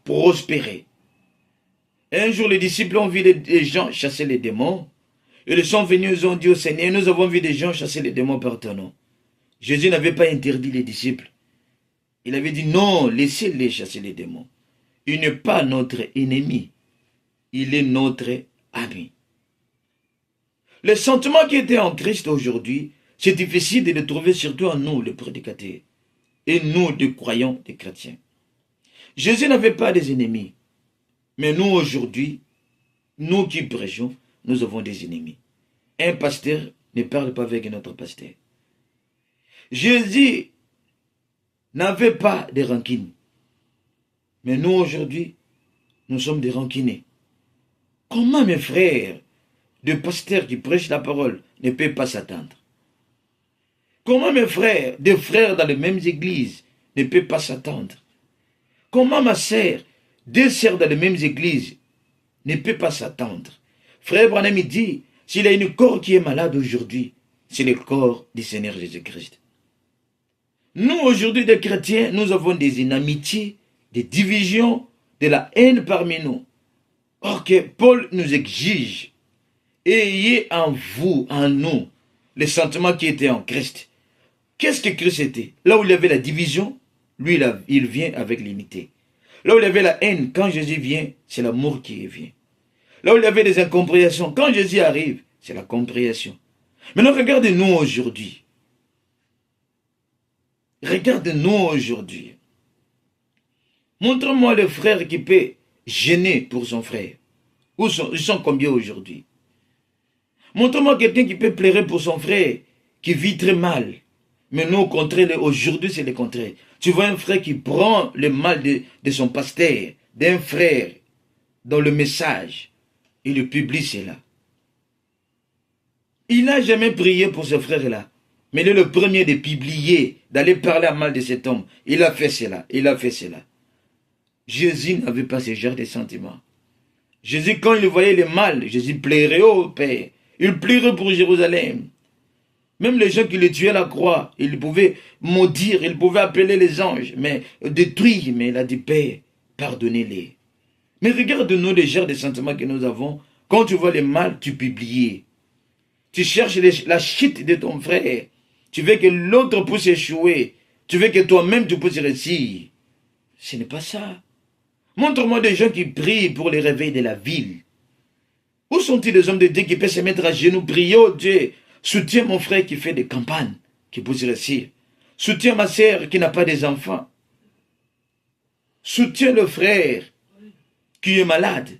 prospérer. Un jour, les disciples ont vu des gens chasser les démons. Ils sont venus, ils ont dit au Seigneur, nous avons vu des gens chasser les démons par ton nom. Jésus n'avait pas interdit les disciples. Il avait dit non, laissez-les chasser les démons. Il n'est pas notre ennemi. Il est notre ami. Le sentiment qui était en Christ aujourd'hui, c'est difficile de le trouver surtout en nous, les prédicateurs. Et nous, les croyants, les chrétiens. Jésus n'avait pas des ennemis. Mais nous, aujourd'hui, nous qui prêchons, nous avons des ennemis. Un pasteur ne parle pas avec un autre pasteur. Jésus n'avait pas de rancune. Mais nous, aujourd'hui, nous sommes des rancunés. Comment, mes frères, de pasteurs qui prêchent la parole ne peuvent pas s'attendre? Comment, mes frères, des frères dans les mêmes églises ne peuvent pas s'attendre? Comment, ma sœur, deux sœurs dans les mêmes églises ne peuvent pas s'attendre? Frère Branham dit, s'il y a une corps qui est malade aujourd'hui, c'est le corps du Seigneur Jésus-Christ. Nous, aujourd'hui, des chrétiens, nous avons des inimitiés, des divisions, de la haine parmi nous. Or que Paul nous exige, ayez en vous, en nous, les sentiments qui étaient en Christ. Qu'est-ce que Christ était? Là où il y avait la division, lui, il vient avec l'unité. Là où il y avait la haine, quand Jésus vient, c'est l'amour qui vient. Là où il y avait des incompréhensions, quand Jésus arrive, c'est la compréhension. Maintenant, regardez-nous aujourd'hui. Regarde-nous aujourd'hui. Montre-moi le frère qui peut gêner pour son frère. Ils sont combien aujourd'hui? Montre-moi quelqu'un qui peut pleurer pour son frère, qui vit très mal. Mais nous, au contraire, aujourd'hui, c'est le contraire. Tu vois un frère qui prend le mal de son pasteur, d'un frère, dans le message. Il le publie cela. Il n'a jamais prié pour ce frère-là. Mais il est le premier de publier, d'aller parler à mal de cet homme. Il a fait cela, il a fait cela. Jésus n'avait pas ce genre de sentiments. Jésus, quand il voyait le mal, Jésus pleurait au Père. Il pleurait pour Jérusalem. Même les gens qui le tuaient à la croix, ils pouvaient maudire, ils pouvaient appeler les anges, mais détruire. Mais il a dit, Père, pardonnez-les. Mais regarde-nous les genres de sentiments que nous avons. Quand tu vois le mal, tu publies. Tu cherches la chute de ton frère. Tu veux que l'autre puisse échouer. Tu veux que toi-même tu puisses réussir. Ce n'est pas ça. Montre-moi des gens qui prient pour le réveil de la ville. Où sont-ils les hommes de Dieu qui peuvent se mettre à genoux, prier, oh Dieu, soutiens mon frère qui fait des campagnes, qui puisse réussir. Soutiens ma sœur qui n'a pas des enfants. Soutiens le frère qui est malade.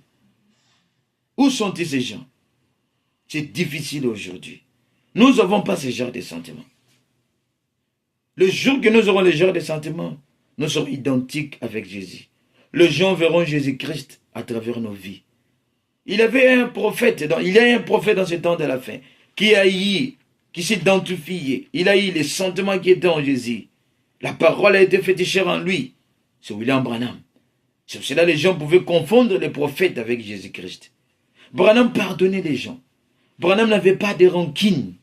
Où sont-ils ces gens? C'est difficile aujourd'hui. Nous n'avons pas ce genre de sentiments. Le jour que nous aurons le genre de sentiments, nous serons identiques avec Jésus. Les gens verront Jésus-Christ à travers nos vies. Il y a un prophète dans ce temps de la fin qui s'est identifié. Il a eu les sentiments qui étaient en Jésus. La parole a été faite chère en lui. C'est William Branham. C'est pour cela que les gens pouvaient confondre les prophètes avec Jésus-Christ. Branham pardonnait les gens. Branham n'avait pas de rancune.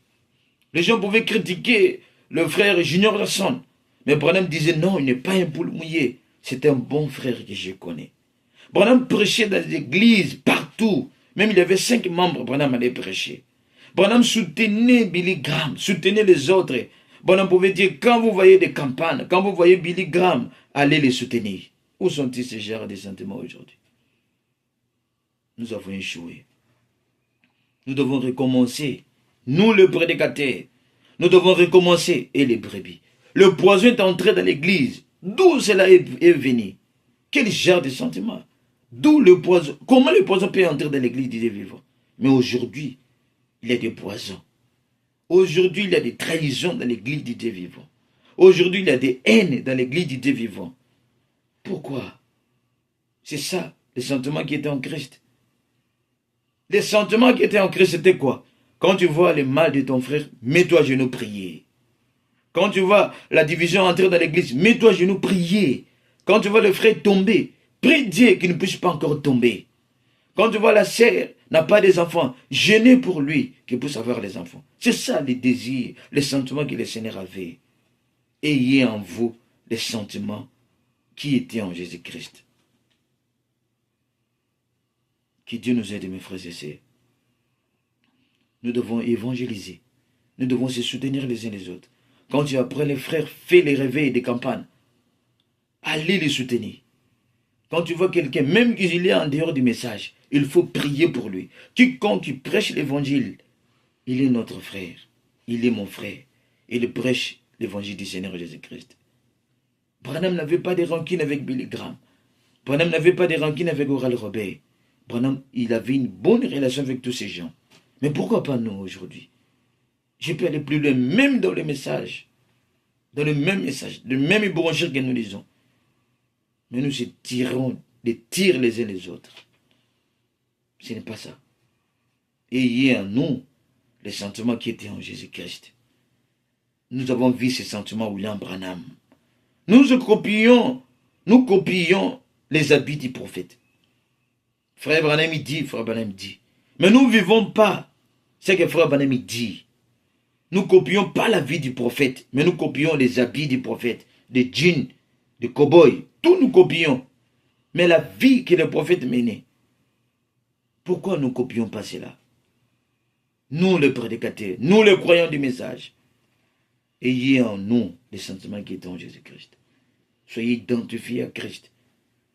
Les gens pouvaient critiquer le frère Junior Larson. Mais Branham disait non, il n'est pas un poule mouillé. C'est un bon frère que je connais. Branham prêchait dans les églises, partout. Même il y avait 5 membres, Branham allait prêcher. Branham soutenait Billy Graham, soutenait les autres. Branham pouvait dire, quand vous voyez des campagnes, quand vous voyez Billy Graham, allez les soutenir. Où sont-ils ces genres de sentiments aujourd'hui? Nous avons échoué. Nous devons recommencer. Nous, les prédicateurs, nous devons recommencer. Et les brebis. Le poison est entré dans l'église. D'où cela est venu? Quel genre de sentiment? D'où le poison? Comment le poison peut entrer dans l'église des vivants? Mais aujourd'hui, il y a des poisons. Aujourd'hui, il y a des trahisons dans l'église des dieux vivants. Aujourd'hui, il y a des haines dans l'église des dieux vivants. Pourquoi? C'est ça, les sentiments qui étaient en Christ. Les sentiments qui étaient en Christ, c'était quoi? Quand tu vois le mal de ton frère, mets-toi à genoux prier. Quand tu vois la division entrer dans l'église, mets-toi à genoux prier. Quand tu vois le frère tomber, prie Dieu qu'il ne puisse pas encore tomber. Quand tu vois la sœur n'a pas des enfants, gênez pour lui qu'il puisse avoir les enfants. C'est ça les désirs, les sentiments que le Seigneur avait. Ayez en vous les sentiments qui étaient en Jésus-Christ. Que Dieu nous aide, mes frères et sœurs. Nous devons évangéliser. Nous devons se soutenir les uns les autres. Quand tu apprends les frères, fais les réveils des campagnes. Allez les soutenir. Quand tu vois quelqu'un, même qu'il est en dehors du message, il faut prier pour lui. Quiconque qui prêche l'évangile, il est notre frère. Il est mon frère. Il prêche l'évangile du Seigneur Jésus-Christ. Branham n'avait pas de rancune avec Billy Graham. Branham n'avait pas de rancune avec Oral Robert. Branham, il avait une bonne relation avec tous ces gens. Mais pourquoi pas nous aujourd'hui? Je peux aller plus loin, même dans le message. Dans le même message, le même évangile que nous lisons. Mais nous tirons des tirs les uns les autres. Ce n'est pas ça. Ayez en nous les sentiments qui étaient en Jésus-Christ. Nous avons vu ces sentiments William Branham. Nous copions les habits du prophète. Frère Branham dit, frère Branham dit. Mais nous ne vivons pas ce que frère Branham dit. Nous ne copions pas la vie du prophète, mais nous copions les habits du prophète, des jeans, des cow-boys, tout nous copions. Mais la vie que le prophète menait, pourquoi nous ne copions pas cela? Nous les prédicateurs, nous les croyants du message, ayez en nous les sentiments qui étaient en Jésus-Christ. Soyez identifiés à Christ.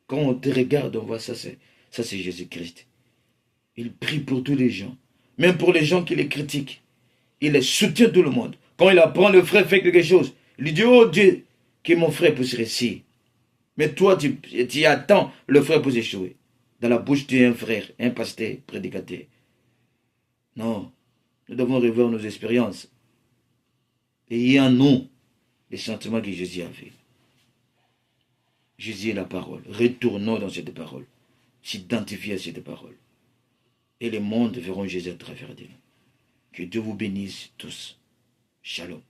Quand on te regarde, on voit ça, c'est Jésus-Christ. Il prie pour tous les gens, même pour les gens qui les critiquent. Il soutient tout le monde. Quand il apprend le frère fait quelque chose, il lui dit, oh Dieu, que mon frère puisse réussir. Mais toi, tu attends le frère pour échouer. Dans la bouche, tu es un frère, un pasteur, prédicateur. Non, nous devons revoir nos expériences. Ayez en nous les sentiments que Jésus avait. Jésus est la parole. Retournons dans cette parole. S'identifier à cette parole. Et les mondes verront Jésus à travers de nous. Que Dieu vous bénisse tous. Shalom.